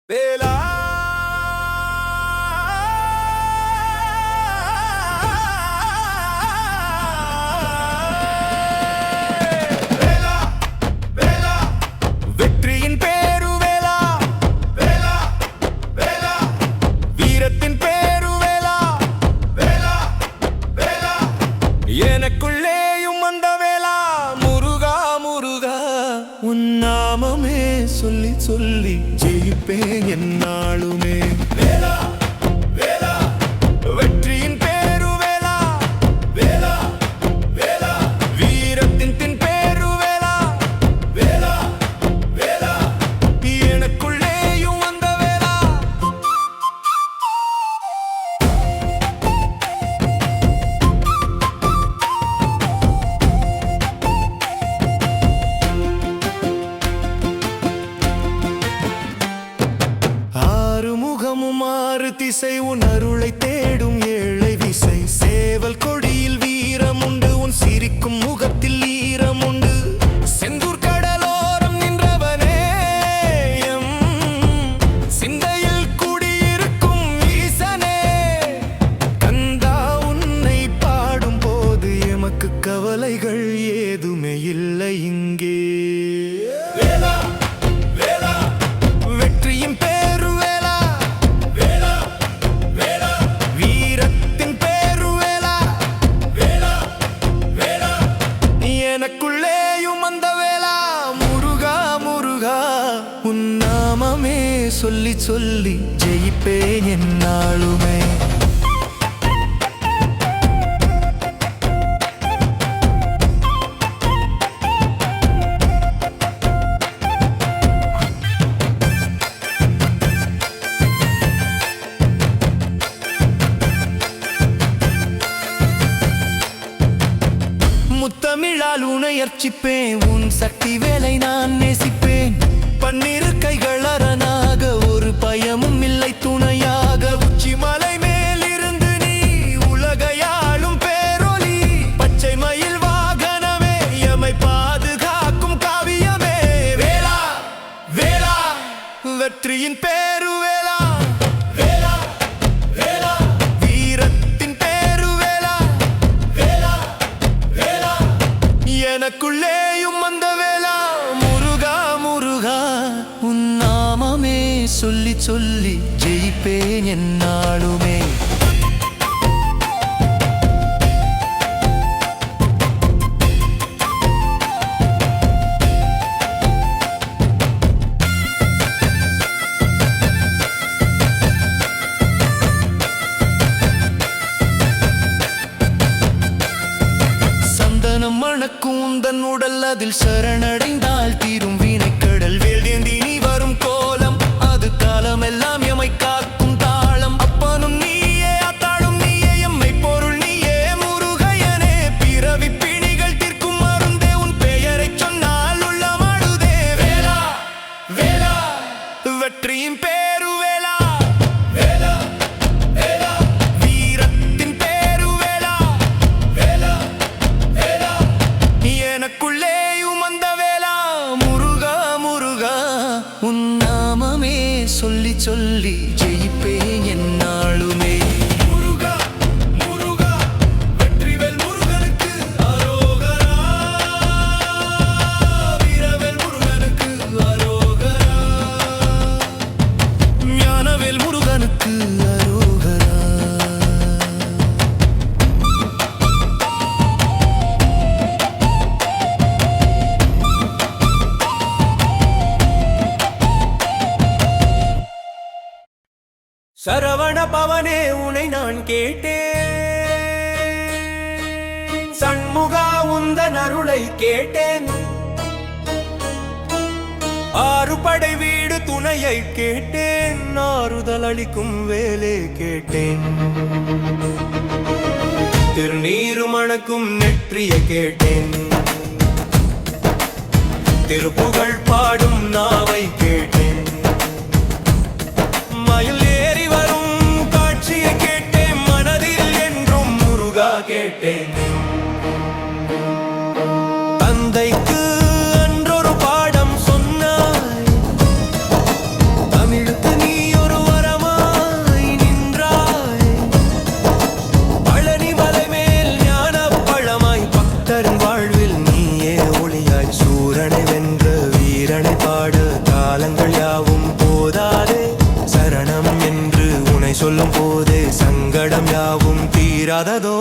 வேலா வேலா வேலா வெற்றியின் பேரு வேலா வேலா வேலா வீரத்தின் பேரு வேலா வேலா வேலா எனக்குள்ளேயும் அந்த வேலா முருகா முருகா உன் நாமமே சொல்லி சொல்லி ஜெயிப்பேன் என்னாலுமே வேலா வேலா வெற்றியின் பேரு வேலா வேலா வேலா வீரத்தின் பேரு வேலா வேலா வேலா எனக்குள்ளேயும் வந்த வேலா ஆறுமுகமும் ஆறு திசை உன் அருளை தேடும் ஏழை விசை சேவல் கொடியில் வீரமுண்டு உன் சிரிக்கும் முகத்தில் ஈரமுண்டு செந்தூர் கடலோரம் நின்றவனே எம் சிந்தையில் குடியிருக்கும் ஈசனே கந்தா உன்னை பாடும் போது எமக்கு கவலைகள் ஏதுமே இல்லை இங்கே வேலா வேலா வெற்றியின் பேரு வேலா வேலா வேலா வீரத்தின் பேரு வேலா வேலா வேலா எனக்குள்ளேயும் அந்த வேலா முருகா முருகா உன் நாமமே சொல்லி சொல்லி ஜெயிப்பேன் என்னாலுமே முத்தமிழால் உனை அர்ச்சிப்பேன் உன் சக்தி வேலை நான் நேசிப்பேன் பன்னிரு கைகள் அரணாக ஒரு பயமும் இல்லை துணையாக உச்சி மலை மேலிருந்து நீ உலகையாளும் பேரொலி பச்சை மயில் வாகனமே எமை பாதுகாக்கும் காவியமே வேலா வேலா வெற்றியின் பேரு வேலா வேலா வேலா வீரத்தின் பேரு வேலா வேலா வேலா எனக்குள்ளேயும் அந்த வேலா முருகா முருகா உன் நாமமே சொல்லி சொல்லி ஜெயிப்பேன் என்னாலுமே சந்தனம் மணக்கும் உந்தன் உடல் அதில் சரணடைந்தால் தீரும் வீணைக்கடல் வேல்வேந்தி நீ வரும் கோலம் அது காலமெல்லாம் எமை காக்கும் தாளம் அப்பனும் நீயே அத்தாளும் நீயே எம்மை பொருள் நீயே முருகையனே பிறவி பிணிகள் தீர்க்கும் மருந்தே உன் பெயரை சொன்னால் உள்ளமாடுதே வேலா வேலா வெற்றியின் பேரு வேலா வேலா வேலா வீரத்தின் பேரு வேலா வேலா வேலா எனக்குள்ளேயும் அந்த வேலா முருகா முருகா உன் நாமமே சொல்லி சொல்லி ஜெயிப்பேன் என்னாலுமே முருகா முருகா வெற்றிவேல் முருகனுக்கு அரோகரா வீரவேல் முருகனுக்கு அரோகரா ஞானவேல் முருகனுக்கு அரோகரா சரவண பவனே உனை நான் கேட்டேன் சண்முகா உந்தன் அருளை கேட்டேன் ஆறு படை வீடு துணையை கேட்டேன் ஆறுதல் அளிக்கும் வேலை கேட்டேன் திருநீரு மணக்கும் நெற்றியை கேட்டேன் திருப்புகழ் பாடும் நாவை கேட்டேன் மயில் ஏறி வரும் காட்சியை கேட்டேன் மனதில் என்றும் முருகா கேட்டேன் தந்தைக்கு அன்றொரு பாடம் சொன்னாய் தமிழுக்கு சங்கடம் யாவும் தீராததோ.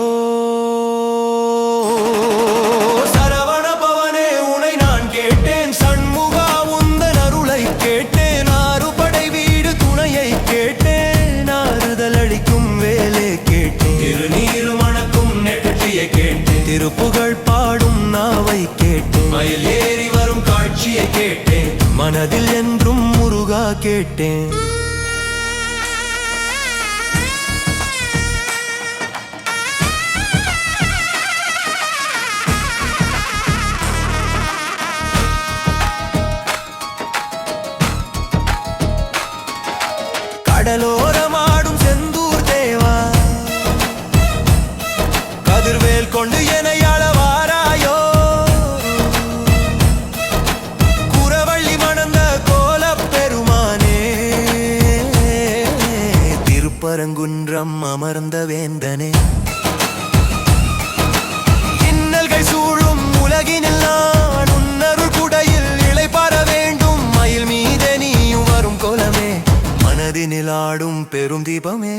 சரவண பவனே உனை நான் கேட்டேன், சண்முகா உந்தன் அருளை கேட்டேன், ஆறுபடை வீடு துணையை கேட்டேன், ஆறுதல் அளிக்கும் வேலை கேட்டேன், திருநீரு மணக்கும் நெற்றியை கேட்டேன், திருப்புகழ் பாடும் நாவை கேட்டேன், மயில் ஏறி வரும் காட்சியை கேட்டேன், மனதில் என்றும் முருகா கேட்டேன். கடலோரமாடும் செந்தூர் தேவா, கதிர்வேல் கொண்டு என்னை அளவாராயோ, குறவள்ளி மணந்த கோலப் பெருமானே, திருப்பரங்குன்றம் அமர்ந்த வேந்தனே, இன்னல்கள் சூழும் உலகினில் நான் உன்னருள் குடையில் இளைப்பாற வேண்டும், மயில் மீதே நீயும் வரும் கோலமே, மனதினில் ஆடும் பெரும் தீபமே.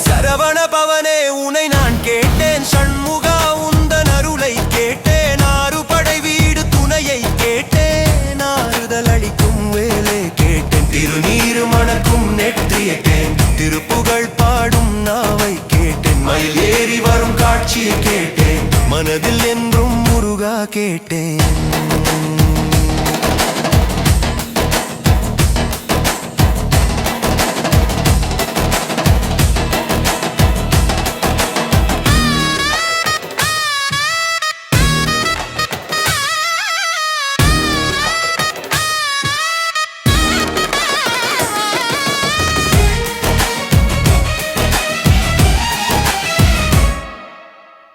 சரவண பவனே உனை நான் கேட்டேன், சண்முகா உந்தன் அருளை கேட்டேன், ஆறுபடை வீடு துணையை கேட்டேன், ஆறுதல் அளிக்கும் வேலை கேட்டேன், திருநீரு மணக்கும் நெற்றியை கேட்டேன், திருப்புகழ் பாடும் நாவை கேட்டேன், மயில் ஏறி வரும் காட்சியை கேட்டேன், மனதில் என்றும் முருகா கேட்டேன்.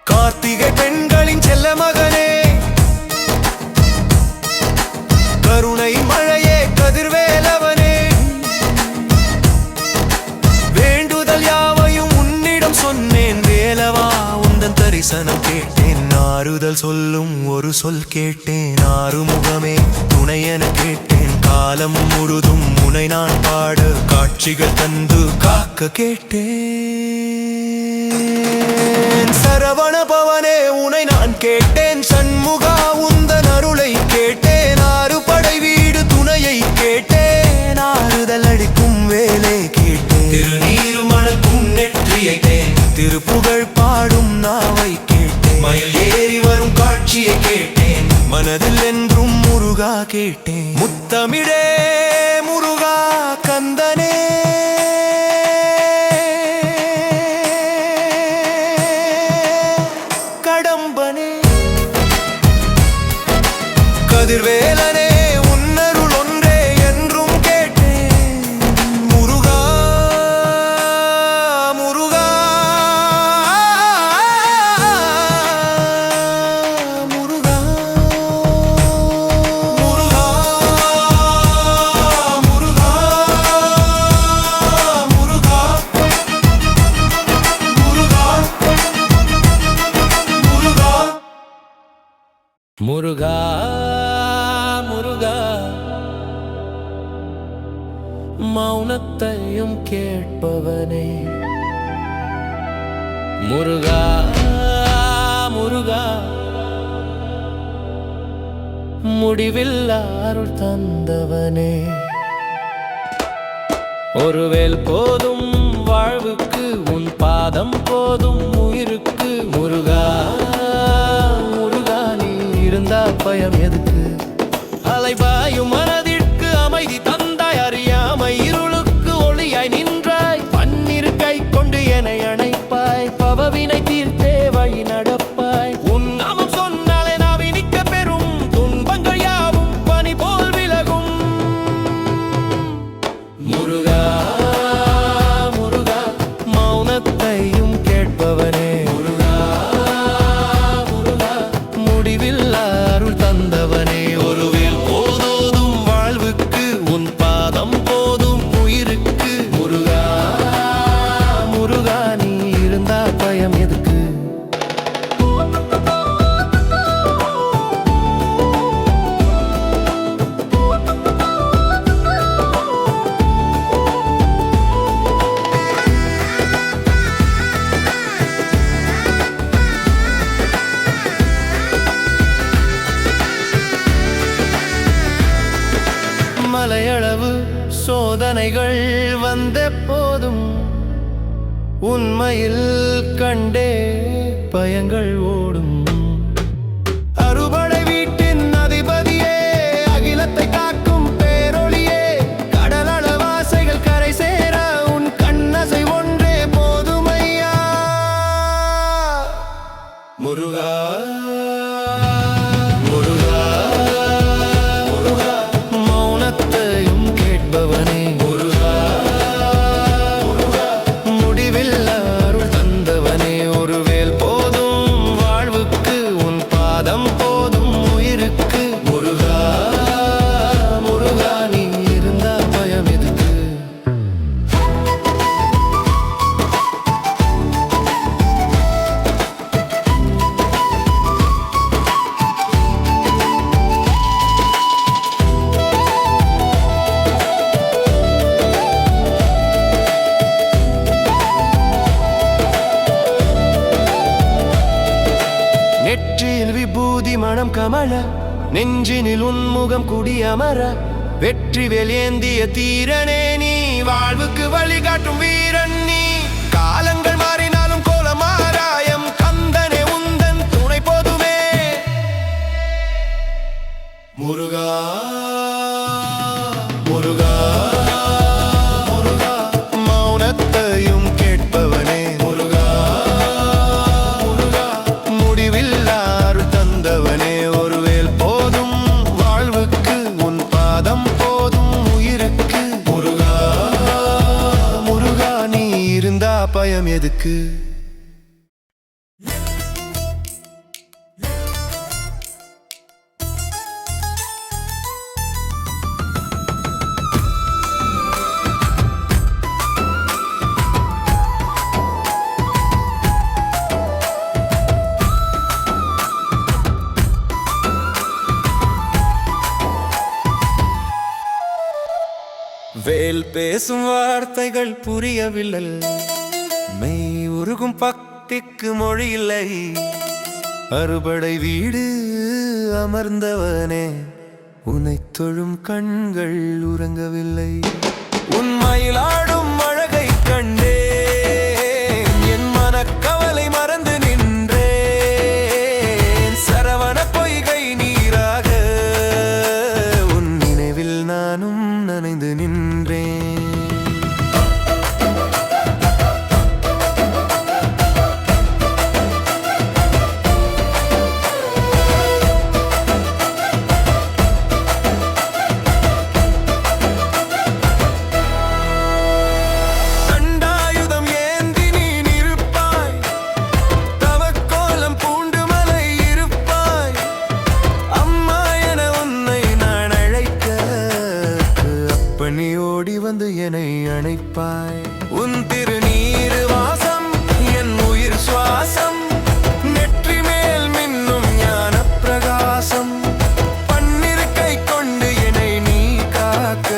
கார்த்திகை பெண்களின் செல்ல மகனே, கருணை மழையே கதிர்வேலவனே, வேண்டுதல் யாவையும் உன்னிடம் சொன்னேன் வேலவா, உந்தன் தரிசனம் கேட்டேன், ஆறுதல் சொல்லும் ஒரு சொல் கேட்டேன், ஆறுமுகமே துணையென கேட்டேன், காலம் முழுதும் உனை நான் பாட காட்சிகள் தந்து காக்க கேட்டேன். சரவண பவனே உனை நான் கேட்டேன், சண்முகா உந்தன் அருளை கேட்டேன், ஆறுபடை வீடு துணையை கேட்டேன், ஆறுதல் அளிக்கும் வேலை கேட்டேன், திருநீரு மணக்கும் நெற்றியை கேட்டேன், திருப்புகழ் பாடும் நாவை கேட்டேன், மயில் ஏறி வரும் காட்சியை கேட்டேன், மனதில் என்றும் முருகா கேட்டேன். முத்தமிழே முருகா கந்தனே, கடம்பனே, கதிர்வேலனே, உன்னருள் ஒன்றே என்றும் கேட்டேன், முருகா முருகா முருகா முருகா முருகா முருகா முருகா முருகா முருகா, மௌனத்தையும் கேட்பவனே, முருகா முருகா, முடிவில்லா அருள் தந்தவனே, ஒருவேல் போதும் வாழ்வுக்கு, உன் பாதம் போதும் உயிருக்கு, முருகா முருகா, நீ இருந்தா பயம் எதுக்கு, அலைபாயும் மனதிற்கு அமைதி தந்தாய், அறியாமை இருளுக்கு ஒளியாய் நின்றாய், பன்னிரு கை கொண்டு என்னை அணைப்பாய், பவவினை தீர்த்தே வழி நடப்பாய், உன் நாமம் சொன்னாலே நாவி நிற்க பெறும் துன்பங்கள் யாவும் பனி போல் விலகும், முருகா முருகா, மௌனத்தையும் கேட்பவனே, முருகா முருகா, முடிவில்லா அருள் தந்தவனே. மலையளவு சோதனைகள் வந்த போதும் உண்மையில் கண்டே பயங்கள் ஓடும். அறுபடை வீட்டின் அதிபதியே, அகிலத்தை காக்கும் பேரொளியே, கடலளவாசைகள் கரை சேர உன் கண்ணசை ஒன்றே போதுமையா. முருகா முருகா முருகா, மௌனத்தையும் கேட்பவனே முருகா முருகா, முடிவில்லா அருள் தந்தவனே, ஒரு வேல் போதும் வாழ்வுக்கு, உன் பாதம் போதும் உயிருக்கு. முருகா முருகா, நீ இருந்தா பயம் எதுக்கு? நெற்றியில் விபூதி மணம் கமல, நெஞ்சினில் உன்முகம் குடியமர, வெற்றிவேல் ஏந்திய தீரனே நீ, வாழ்வுக்கு வழிகாட்டும் வீரன் நீ. காலங்கள் மாறினாலும் கோலமாராயம் கந்தனே உந்தன் துணை போதுமே. முருகா முருகா முருகா, மௌனத்தையும் கேட்பவனே முருகா முருகா, முடிவில்லா அருள் தந்தவனே, ஒரு வேல் போதும் வாழ்வுக்கு, உன் பாதம் போதும் உயிருக்கு. முருகா முருகா, நீ இருந்தா பயம் எதுக்கு? வேல் பேசும் வார்த்தைகள் புரியவில்லை, மெய் உருகும் பக்திக்கு மொழி இல்லை. அறுபடை வீடு அமர்ந்தவனே, உன்னை தொழும் கண்கள் உறங்கவில்லை. உன்மயிலாடும் அழகை கண்டே என் மனக்கவலை மறந்து நின்றேன். சரவண பொய்கை நீராக உன் நினைவில் நானும் நனைந்து நின்றேன். தண்டாயுதம் ஏந்தி நீ நிற்பாய், தவக்கோலம் பூண்டு மலை இருப்பாய். அம்மா என உன்னை நான் அழைக்க, அப்பனி ஓடி வந்து என்னை அணைப்பாய். உன் திருநீரு வாசம் என் உயிர் சுவாசம், நெற்றி மேல் மின்னும் ஞான பிரகாசம். பன்னிருக்கை கொண்டு என்னை நீ காக்க,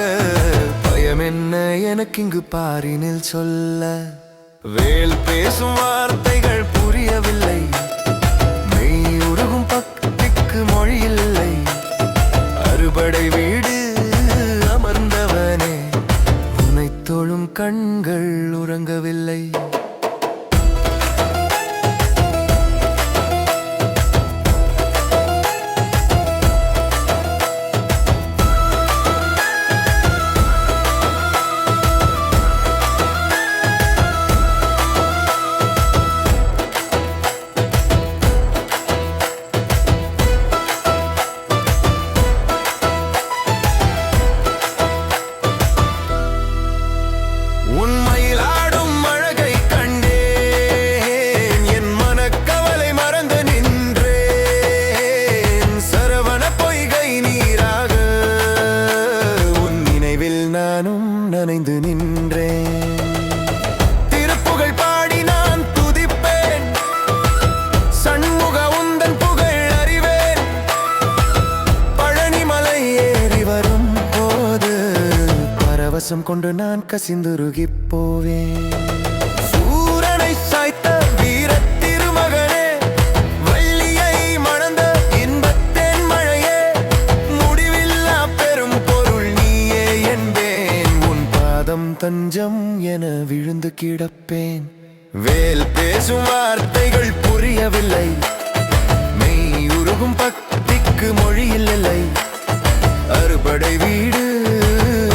பயம் என்ன எனக்கு இங்கு பாரினில் சொல்ல. வேல் பேசும் வார்த்தைகள் புரியவில்லை, மெய் உருகும் பக்திக்கு மொழி இல்லை. அறுபடை வீடு அமர்ந்தவனே, உன்னை தொழும் கண்கள் உறங்கவில்லை. உன்மயிலாடும் அழகை கண்டேன், என் மனக்கவலை மறந்து நின்றேன். சரவண பொய்கை நீராக உன் நினைவில் நானும் நனைந்து நின்றேன். திருப்புகழ் பாடி நான் துதிப்பேன், சண்முக உந்தன் புகழ் அறிவேன். பழனிமலை ஏறி வரும் போது பரவசம் கொண்டு நான் கசிந்துருகிப் போவேன். சூரனை சாய்த்த வீர திருமகனே, வள்ளியை மணந்த இன்பத்தேன் மழையே, முடிவில்லா பெரும் பொருள் நீயே. தஞ்சம் என விழுந்து கிடப்பேன். வேல் பேசும் வார்த்தைகள் புரியவில்லை, மெய் உருகும் பக்திக்கு மொழி இல்லை. அறுபடை வீடு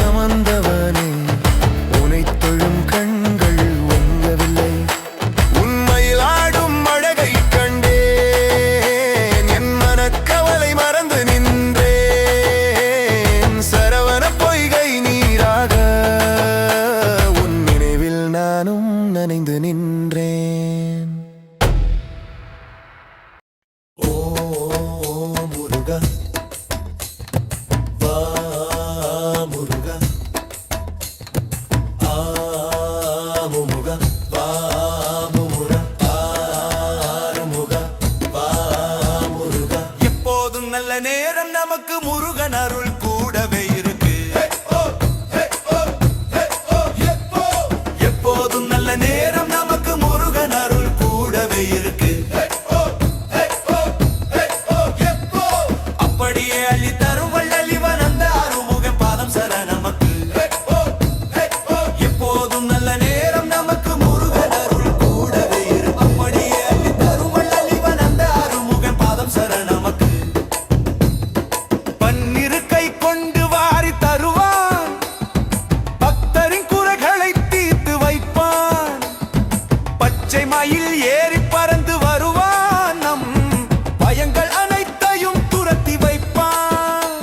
அமர்ந்தவனே, உனை தொழும் கண்கள் ஒங்கவில்லை. உண்மையில் ஆடும் அழகை கண்டேன், என் மனக்கவலை மறந்து நின்றேன். சரவண பொய்கை நீராக உன் நினைவில் நானும் நனைந்து நின்றேன். ஓ முருகா வா, முருகா ஆமுமுக வா, முமுரா ஆறுமுக வா, முருகா. எப்போதும் நல்ல நேரம் நமக்கு முருகன் அருள் கூடவே இருக்கு. எப்போதும் நல்ல நேரம் நமக்கு முருகன் அருள் கூடவே இருக்கு. அப்படியே அள்ளி தரும் வள்ளலிவன் அந்த அருமுகன் பாதம் சர நமக்கு. எப்போதும் நல்ல நேரம் நமக்கு முருகன் அருள் கூடவே இருக்கு. அப்படியே அள்ளி தரும் வள்ளலிவன் அந்த அருமுகன் பாதம் சர நமக்கு. பன்னிரு கை கொண்டு வாரி தருவான், பக்தரின் குறைகளை தீர்த்து வைப்பான். பச்சை மயில் ஏறி பறந்து வருவான், நம் பயங்கள் அனைத்தையும் துரத்தி வைப்பான்.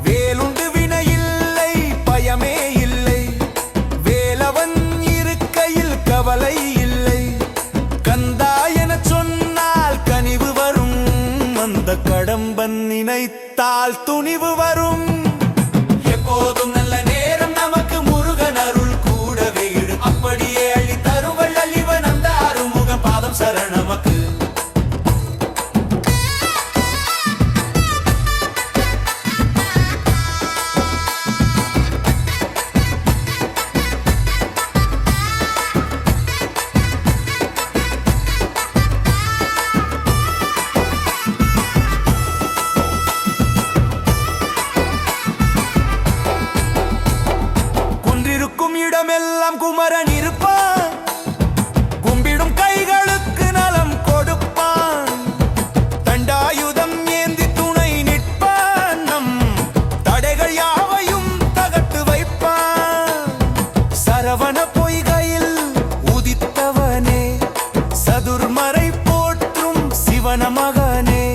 வேலுண்டு வினை இல்லை, பயமே இல்லை, வேலவன் இருக்கையில் கவலை இல்லை. கந்தா என சொன்னால் கனிவு வரும், அந்த கடம்பன் நினைத்தால் துணிவு வரும். எப்போதும் நல்ல நேரம் நமக்கு முருகன் அருள் கூடவே இரு. அப்படியே அள்ளி தரும் வள்ளலிவன் அந்த அருமுகன் பாதம் சர நமக்கு. குன்றிருக்கும் இடமெல்லாம் குமரன் இருப்பான், கும்பிடும் கைகளுக்கு நலம் கொடுப்பான். தண்டாயுதம் ஏந்தி துணை நிற்பான், நம் தடைகள் யாவையும் தகர்த்து வைப்பான். சரவண பொய்கையில் உதித்தவனே, சதுர்மறை போற்றும் சிவன மகனே,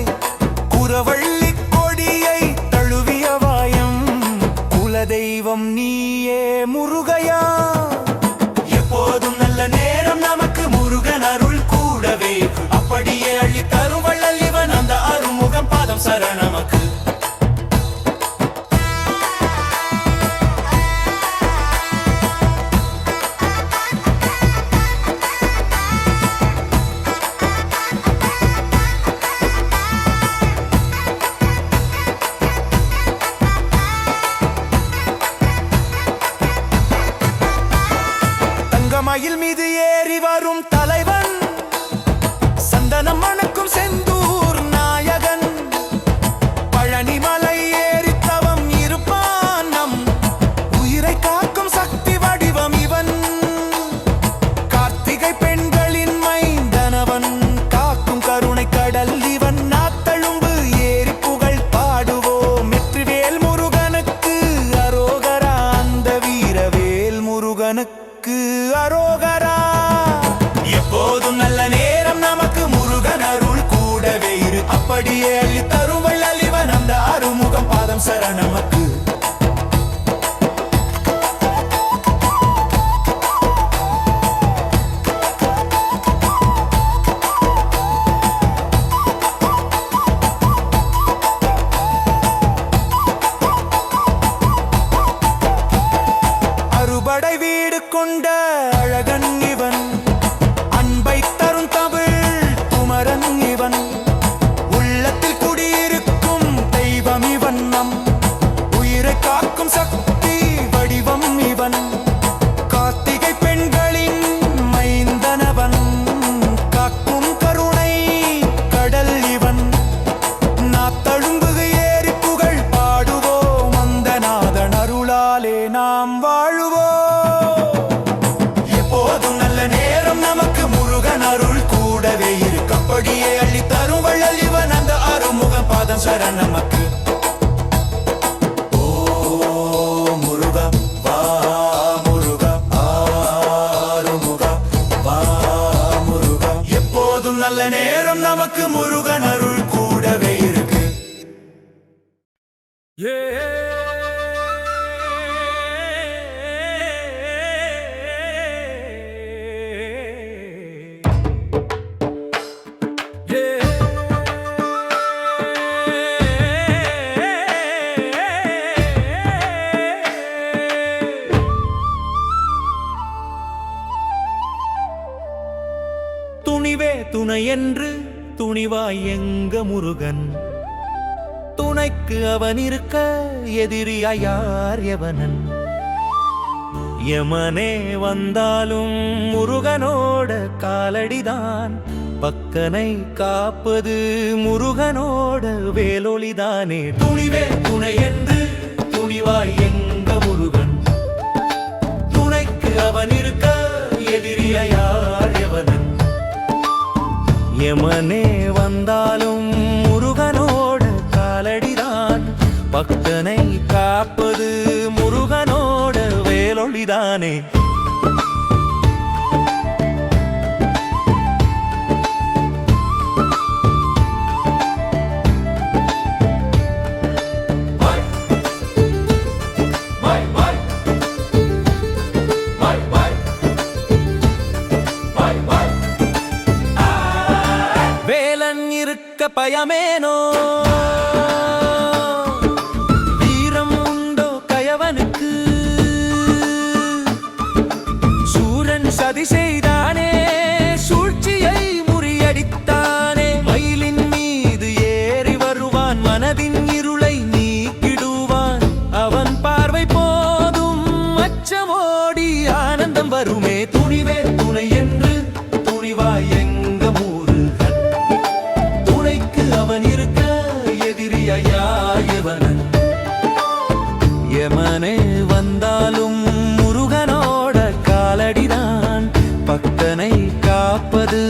குரவள்ளி கொடியை தழுவிய வாயம், குலதெய்வம் நீயே முருகையா. எப்போதும் நல்ல நேரம் நமக்கு முருகன் அருள் கூடவே. அப்படியே அள்ளி தரும் வள்ளலிவன் அந்த அருமுகம் பாதம் சர நமக்கு. தங்கமயில் மீது ஏறி வரும் தலைவன், சந்தனம் மணக்கும் செந்தூர் நாயகன். பழனிமலை ஏறி தவம் இருப்பான், நம் உயிரை காக்கும் சக்தி வடிவம் இவன். கார்த்திகை பெண்களின் மைந்தனவன், காக்கும் கருணை கடல் இவன். நாத்தழும்பு ஏறி புகழ் பாடுவோம், வெற்றிவேல் முருகனுக்கு அரோகரா. அந்த வீரவேல் முருகனுக்கு அரோகரா. எப்போதும் நல்ல நேரம் நமக்கு முருகன் அருள் கூடவே இரு. அப்படியே அள்ளி தரும் வள்ளலிவன் அந்த அருமுகம் பாதம் சர நமக்கு. அறுபடை வீடு கொண்ட அழகன் இவன், அன்பை தரும் தமிழ் குமரன் இவன். உள்ளத்தில் குடியிருக்கும் தெய்வம் இவன், நம் உயிரை காக்கும் சக்தி வடிவம் இவன். கார்த்திகை பெண்களின் மைந்தனவன், காக்கும் கருணை கடல் இவன். நாத்தழும்பு ஏறி புகழ் பாடுவோம், அந்த நாதன் அருளாலே நாம் வாழுவோம். எப்போதும் சரண் நமக்கு. ஓ முருகா வா முருகா, ஆறுமுகா வா முருகா. எப்போதும் நல்ல நேரம் நமக்கு முருகன் அருள் கூடவே இருக்கு. துணிவே துணை என்று துணிவாய் எங்க முருகன், துணைக்கு அவன் இருக்க எதிரியா யார் எவனன். யமனே வந்தாலும் முருகனோட காலடிதான், பக்கனை காப்பது முருகனோட வேலொளிதானே. துணிவே துணை என்று துணிவாய் எங்க முருகன், துணைக்கு அவன் இருக்க எதிரியா யார் எவனன். யமனே வந்தாலும் முருகனோட காலடிதான், பக்தனை காப்பது முருகனோட வேலொளிதானே. வேலன் இருக்க பயமேனோ, வீரம் உண்டோ கயவனுக்கு. சூரன் சதி செய்தானே, சூழ்ச்சியை முறியடித்தானே. மயிலின் மீது ஏறி வருவான், மனதின் இருளை நீக்கிடுவான். அவன் பார்வை போதும் அச்சமோடி ஆனந்தம் வருமே. துணிவே துணை என்று துணிவாய் எங்க முருகன், துணைக்கு அவன் இருக்க எதிரியா யார் எவனன். யமனே வந்தாலும் முருகனோட காலடிதான், பக்தனை காப்பது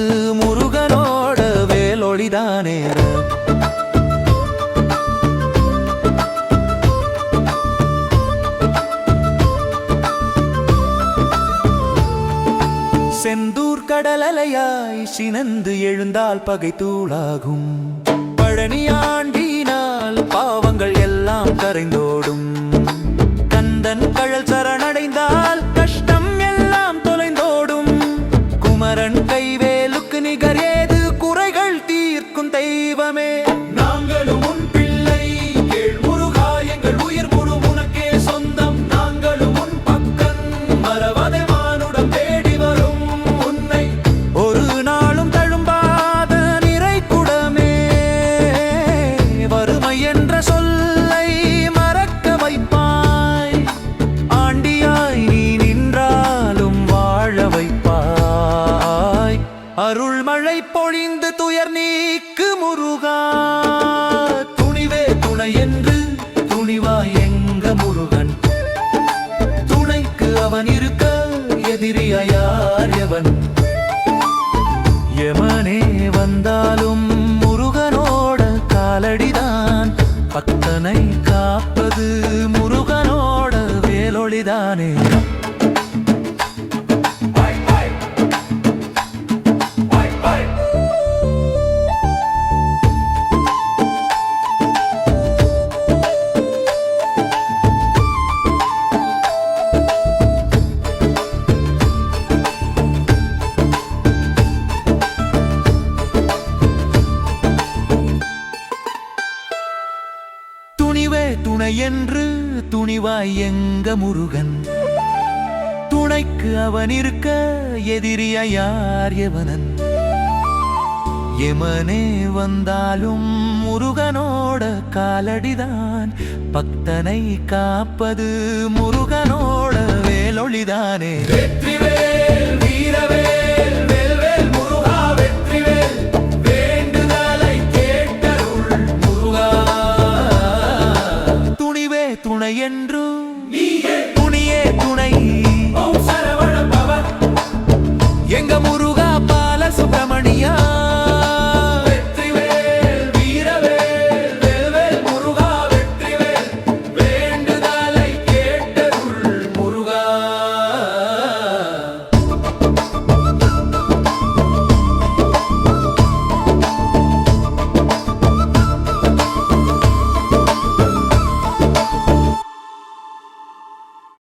முருகனோட வேலொளிதானே. செந்தூர் கடலலையாய் சினந்து எழுந்தால் பகை தூளாகும். பழனியாண்டினால் பாவங்கள் எல்லாம் கரைந்தோடும். கந்தன் கழல் சரணடைந்தால் கஷ்டம் எல்லாம் தொலைந்தோடும். குமரன் கைவேலுக்கு நிகர் ஏது, குறைகள் தீர்க்கும் தெய்வமே. நாங்களும் உன் பிள்ளை கேள் முருகா, எங்கள் உயிர் முழு உனக்கே சொந்தம். நாங்களும் உன் பக்கம் மறவாதே, மானுடம் தேடி வரும் உன்னை. ஒரு நாளும் தழும்பாத நிறை குடமே, வறுமை என்ற சொல்லை மறக்க வைப்பாய். ஆண்டியாய் நீ நின்றாலும் வாழ வைப்பாய். அருள் மழை பொழிந்து துயர் நீக்கு முருகா. துணிவே துணை என்று துணிவாய் எங்க முருகன், துணைக்கு அவன் இருக்க எதிரியா யார் எவன். யமனே வந்தாலும் முருகனோட காலடிதான், பக்தனை காப்பது முருகனோட வேலொளிதானே. துணிவே துணை என்று துணிவாய் எங்க முருகன், துணைக்கு அவன் இருக்க எதிரியா யார் எவனன். யமனே வந்தாலும் முருகனோட காலடிதான், பக்தனை காப்பது முருகனோட வேலொளிதானே. வெற்றிவேல் வீரவேல் வேல்வேல் முருகா, வெற்றிவேல் வேண்டுதலை கேட்டருள் முருகா. துணிவே துணை என்று துணியே துணை, எங்க முருகா பால சுப்பிரமணியா.